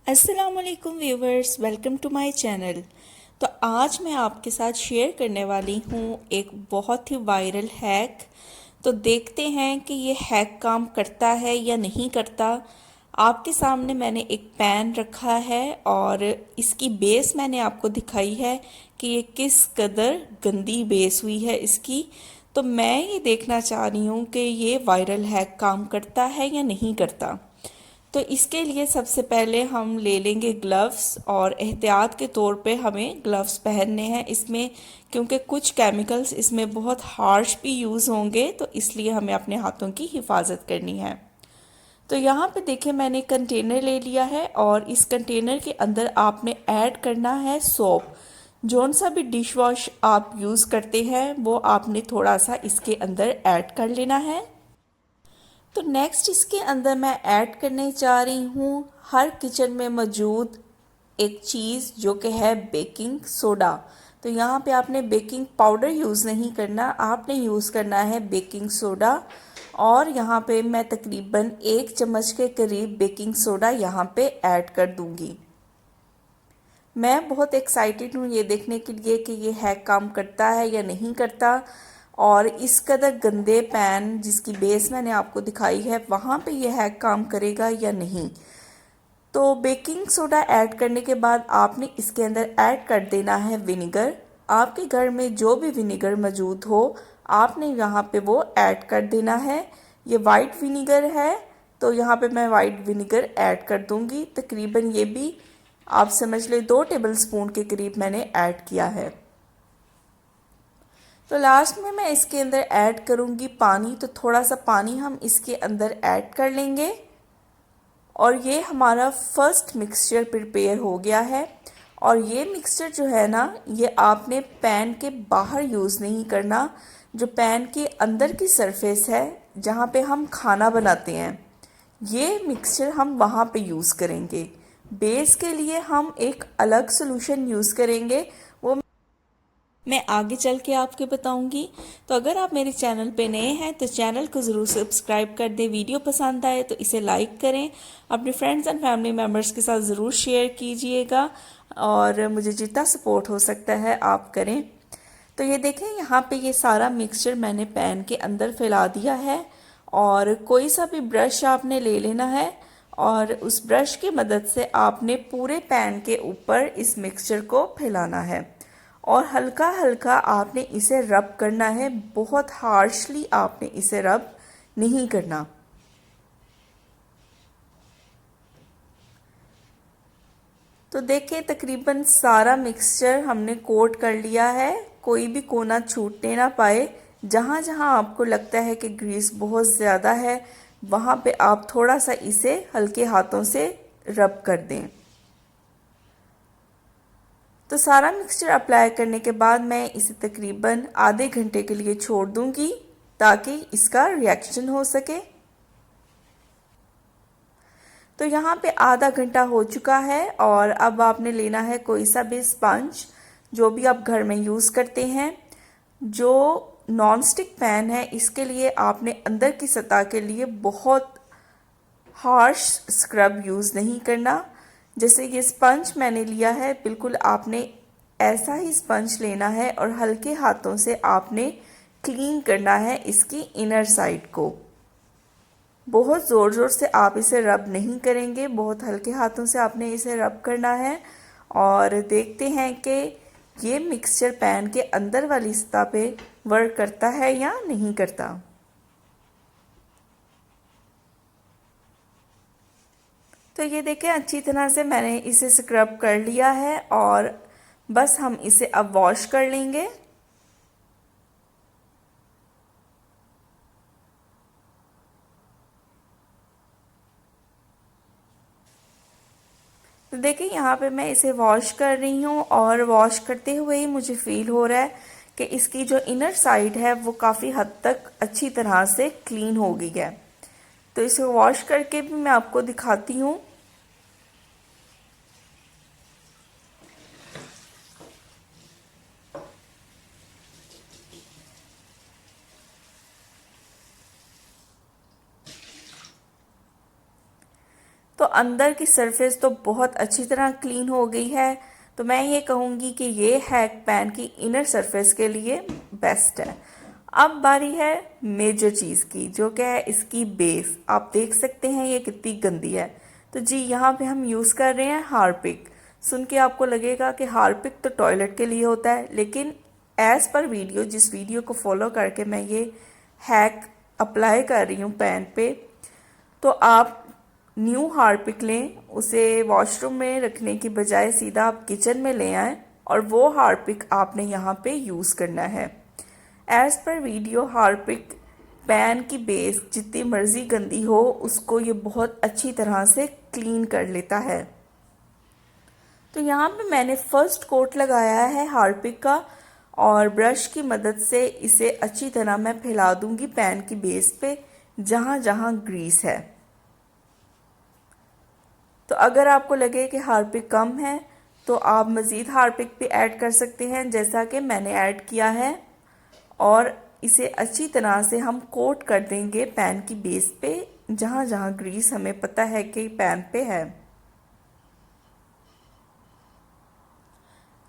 अस्सलामुअलैकुम viewers, welcome to my channel. तो आज मैं आपके साथ शेयर करने वाली हूँ एक बहुत ही वायरल हैक। तो देखते हैं कि ये हैक काम करता है या नहीं करता। आपके सामने मैंने एक पैन रखा है और इसकी बेस मैंने आपको दिखाई है कि ये किस कदर गंदी बेस हुई है इसकी। तो मैं ये देखना चाह रही हूँ कि ये वायरल हैक काम करता है या नहीं करता। तो इसके लिए सबसे पहले हम ले लेंगे ग्लव्स और एहतियात के तौर पे हमें ग्लव्स पहनने हैं इसमें, क्योंकि कुछ केमिकल्स इसमें बहुत हार्श भी यूज़ होंगे, तो इसलिए हमें अपने हाथों की हिफाजत करनी है। तो यहाँ पे देखिए मैंने कंटेनर ले लिया है और इस कंटेनर के अंदर आपने ऐड करना है सोप। जौन सा भी डिश वॉश आप यूज़ करते हैं वो आपने थोड़ा सा इसके अंदर ऐड कर लेना है। तो नेक्स्ट इसके अंदर मैं ऐड करने जा रही हूँ हर किचन में मौजूद एक चीज़ जो कि है बेकिंग सोडा। तो यहाँ पे आपने बेकिंग पाउडर यूज़ नहीं करना, आपने यूज़ करना है बेकिंग सोडा। और यहाँ पे मैं तकरीबन 1 चम्मच के करीब बेकिंग सोडा यहाँ पे ऐड कर दूँगी। मैं बहुत एक्साइटेड हूँ ये देखने के लिए कि ये हैक काम करता है या नहीं करता, और इस कदर गंदे पैन जिसकी बेस मैंने आपको दिखाई है वहाँ पे ये हैक काम करेगा या नहीं। तो बेकिंग सोडा ऐड करने के बाद आपने इसके अंदर ऐड कर देना है विनेगर। आपके घर में जो भी विनेगर मौजूद हो आपने यहाँ पे वो ऐड कर देना है। ये वाइट विनेगर है तो यहाँ पे मैं वाइट विनेगर ऐड कर दूँगी। तकरीबन ये भी आप समझ लें 2 टेबल स्पून के करीब मैंने ऐड किया है। तो लास्ट में मैं इसके अंदर ऐड करूँगी पानी, तो थोड़ा सा पानी हम इसके अंदर ऐड कर लेंगे और ये हमारा फर्स्ट मिक्सचर प्रिपेयर हो गया है। और ये मिक्सचर जो है ना, ये आपने पैन के बाहर यूज़ नहीं करना। जो पैन के अंदर की सरफेस है जहाँ पे हम खाना बनाते हैं, ये मिक्सचर हम वहाँ पे यूज़ करेंगे। बेस के लिए हम एक अलग सोल्यूशन यूज़ करेंगे, वो मैं आगे चल के आपके बताऊंगी। तो अगर आप मेरे चैनल पे नए हैं तो चैनल को ज़रूर सब्सक्राइब कर दें। वीडियो पसंद आए तो इसे लाइक करें, अपने फ्रेंड्स एंड फैमिली मेम्बर्स के साथ ज़रूर शेयर कीजिएगा और मुझे जितना सपोर्ट हो सकता है आप करें। तो ये देखें यहाँ पे ये सारा मिक्सचर मैंने पैन के अंदर फैला दिया है और कोई सा भी ब्रश आपने ले लेना है और उस ब्रश की मदद से आपने पूरे पैन के ऊपर इस मिक्सचर को फैलाना है और हल्का हल्का आपने इसे रब करना है। बहुत हार्शली आपने इसे रब नहीं करना। तो देखिए तकरीबन सारा मिक्सचर हमने कोट कर लिया है, कोई भी कोना छूटने ना पाए। जहाँ जहाँ आपको लगता है कि ग्रीस बहुत ज़्यादा है वहाँ पे आप थोड़ा सा इसे हल्के हाथों से रब कर दें। तो सारा मिक्सचर अप्लाई करने के बाद मैं इसे तकरीबन आधे घंटे के लिए छोड़ दूंगी ताकि इसका रिएक्शन हो सके। तो यहाँ पे आधा घंटा हो चुका है और अब आपने लेना है कोई सा भी स्पंज जो भी आप घर में यूज़ करते हैं। जो नॉन स्टिक पैन है इसके लिए आपने अंदर की सतह के लिए बहुत हार्श स्क्रब यूज़ नहीं करना। जैसे ये स्पंज मैंने लिया है, बिल्कुल आपने ऐसा ही स्पंज लेना है और हल्के हाथों से आपने क्लीन करना है इसकी इनर साइड को। बहुत ज़ोर ज़ोर से आप इसे रब नहीं करेंगे, बहुत हल्के हाथों से आपने इसे रब करना है। और देखते हैं कि ये मिक्सचर पैन के अंदर वाली सतह पे वर्क करता है या नहीं करता। तो ये देखें अच्छी तरह से मैंने इसे स्क्रब कर लिया है और बस हम इसे अब वॉश कर लेंगे। तो देखिए यहाँ पे मैं इसे वॉश कर रही हूँ और वॉश करते हुए ही मुझे फील हो रहा है कि इसकी जो इनर साइड है वो काफ़ी हद तक अच्छी तरह से क्लीन हो गई है। तो इसे वॉश करके भी मैं आपको दिखाती हूँ। तो अंदर की सरफेस तो बहुत अच्छी तरह क्लीन हो गई है। तो मैं ये कहूँगी कि ये हैक पैन की इनर सरफेस के लिए बेस्ट है। अब बारी है मेजर चीज़ की, जो कि है इसकी बेस। आप देख सकते हैं ये कितनी गंदी है। तो जी यहाँ पे हम यूज़ कर रहे हैं हार्पिक। सुन के आपको लगेगा कि हार्पिक तो टॉयलेट के लिए होता है, लेकिन एज़ पर वीडियो, जिस वीडियो को फॉलो करके मैं ये हैक अप्लाई कर रही हूँ पैन पे, तो आप न्यू हार्पिक लें, उसे वॉशरूम में रखने की बजाय सीधा आप किचन में ले आएँ और वो हार्पिक आपने यहाँ पे यूज़ करना है। As per video Harpic pan की बेस जितनी मर्जी गंदी हो उसको ये बहुत अच्छी तरह से क्लीन कर लेता है। तो यहाँ पे मैंने फर्स्ट कोट लगाया है हार्पिक का और ब्रश की मदद से इसे अच्छी तरह मैं फैला दूंगी पैन की बेस पे जहाँ जहाँ ग्रीस है। तो अगर आपको लगे कि हार्पिक कम है तो आप मज़ीद हार्पिक भी ऐड कर सकते हैं, जैसा कि मैंने ऐड किया है। और इसे अच्छी तरह से हम कोट कर देंगे पैन की बेस पे जहाँ जहाँ ग्रीस हमें पता है कि पैन पे है।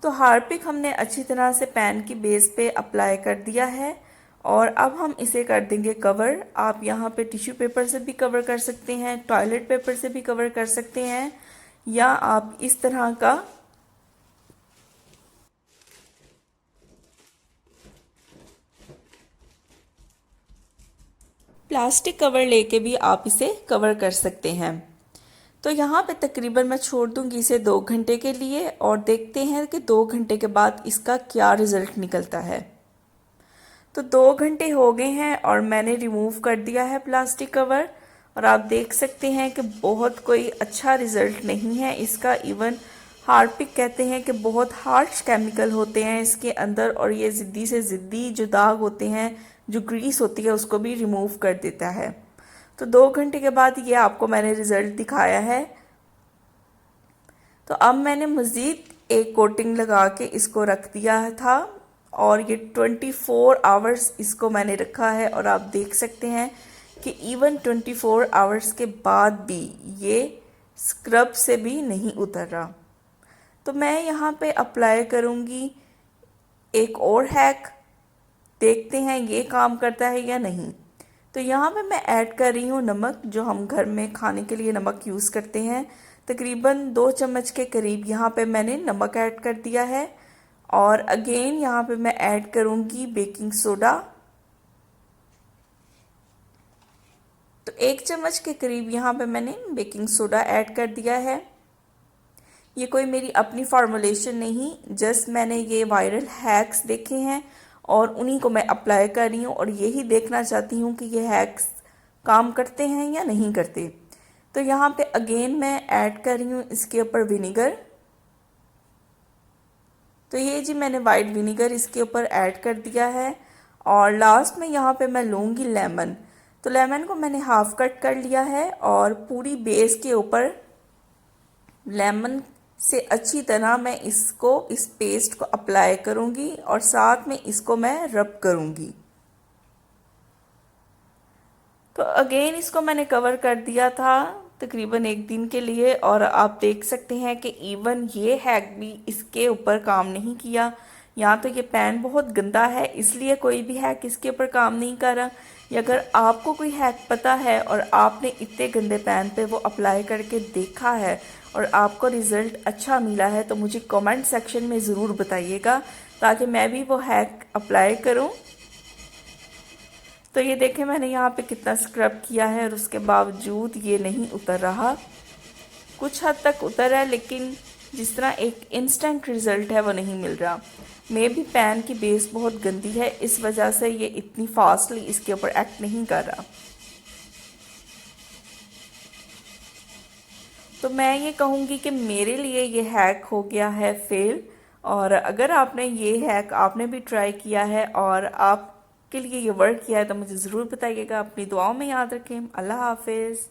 तो हार्पिक हमने अच्छी तरह से पैन की बेस पे अप्लाई कर दिया है और अब हम इसे कर देंगे कवर। आप यहाँ पे टिश्यू पेपर से भी कवर कर सकते हैं, टॉयलेट पेपर से भी कवर कर सकते हैं, या आप इस तरह का प्लास्टिक कवर लेके भी आप इसे कवर कर सकते हैं। तो यहाँ पे तकरीबन मैं छोड़ दूंगी इसे 2 घंटे के लिए और देखते हैं कि 2 घंटे के बाद इसका क्या रिज़ल्ट निकलता है। तो 2 घंटे हो गए हैं और मैंने रिमूव कर दिया है प्लास्टिक कवर और आप देख सकते हैं कि बहुत कोई अच्छा रिज़ल्ट नहीं है इसका। इवन हार्पिक कहते हैं कि बहुत हार्श केमिकल होते हैं इसके अंदर और ये ज़िद्दी से ज़िद्दी जो दाग होते हैं, जो ग्रीस होती है, उसको भी रिमूव कर देता है। तो 2 घंटे के बाद ये आपको मैंने रिज़ल्ट दिखाया है। तो अब मैंने मज़ीद एक कोटिंग लगा के इसको रख दिया था और ये 24 आवर्स इसको मैंने रखा है और आप देख सकते हैं कि इवन 24 आवर्स के बाद भी ये स्क्रब से भी नहीं उतर रहा। तो मैं यहाँ पे अप्लाई करूँगी एक और हैक, देखते हैं ये काम करता है या नहीं। तो यहाँ पे मैं ऐड कर रही हूँ नमक, जो हम घर में खाने के लिए नमक यूज़ करते हैं। तकरीबन 2 चम्मच के करीब यहाँ पे मैंने नमक ऐड कर दिया है और अगेन यहाँ पे मैं ऐड करूँगी बेकिंग सोडा। तो 1 चम्मच के करीब यहाँ पे मैंने बेकिंग सोडा ऐड कर दिया है। ये कोई मेरी अपनी फार्मूलेशन नहीं, जस्ट मैंने ये वायरल हैक्स देखे हैं और उन्हीं को मैं अप्लाई कर रही हूँ और यही देखना चाहती हूँ कि ये हैक्स काम करते हैं या नहीं करते। तो यहाँ पे अगेन मैं ऐड कर रही हूँ इसके ऊपर विनीगर। तो ये जी मैंने वाइट विनीगर इसके ऊपर ऐड कर दिया है और लास्ट में यहाँ पे मैं लूँगी लेमन। तो लेमन को मैंने हाफ कट कर लिया है और पूरी बेस के ऊपर लेमन से अच्छी तरह मैं इसको, इस पेस्ट को अप्लाई करूँगी और साथ में इसको मैं रब करूँगी। तो अगेन इसको मैंने कवर कर दिया था तकरीबन 1 दिन के लिए और आप देख सकते हैं कि इवन ये हैक भी इसके ऊपर काम नहीं किया। यहाँ तो ये पैन बहुत गंदा है इसलिए कोई भी हैक इसके ऊपर काम नहीं कर रहा। या अगर आपको कोई हैक पता है और आपने इतने गंदे पैन पे वो अप्लाई करके देखा है और आपको रिज़ल्ट अच्छा मिला है तो मुझे कमेंट सेक्शन में ज़रूर बताइएगा ताकि मैं भी वो हैक अप्लाई करूँ। तो ये देखें मैंने यहाँ पे कितना स्क्रब किया है और उसके बावजूद ये नहीं उतर रहा। कुछ हद तक उतर है लेकिन जिस तरह एक इंस्टेंट रिज़ल्ट है वो नहीं मिल रहा। मे भी पैन की बेस बहुत गंदी है, इस वजह से ये इतनी फास्टली इसके ऊपर एक्ट नहीं कर रहा। तो मैं ये कहूँगी कि मेरे लिए ये हैक हो गया है फेल। और अगर आपने ये हैक आपने भी ट्राई किया है और आपके लिए ये वर्क किया है तो मुझे ज़रूर बताइएगा। अपनी दुआओं में याद रखें। अल्लाह हाफिज़।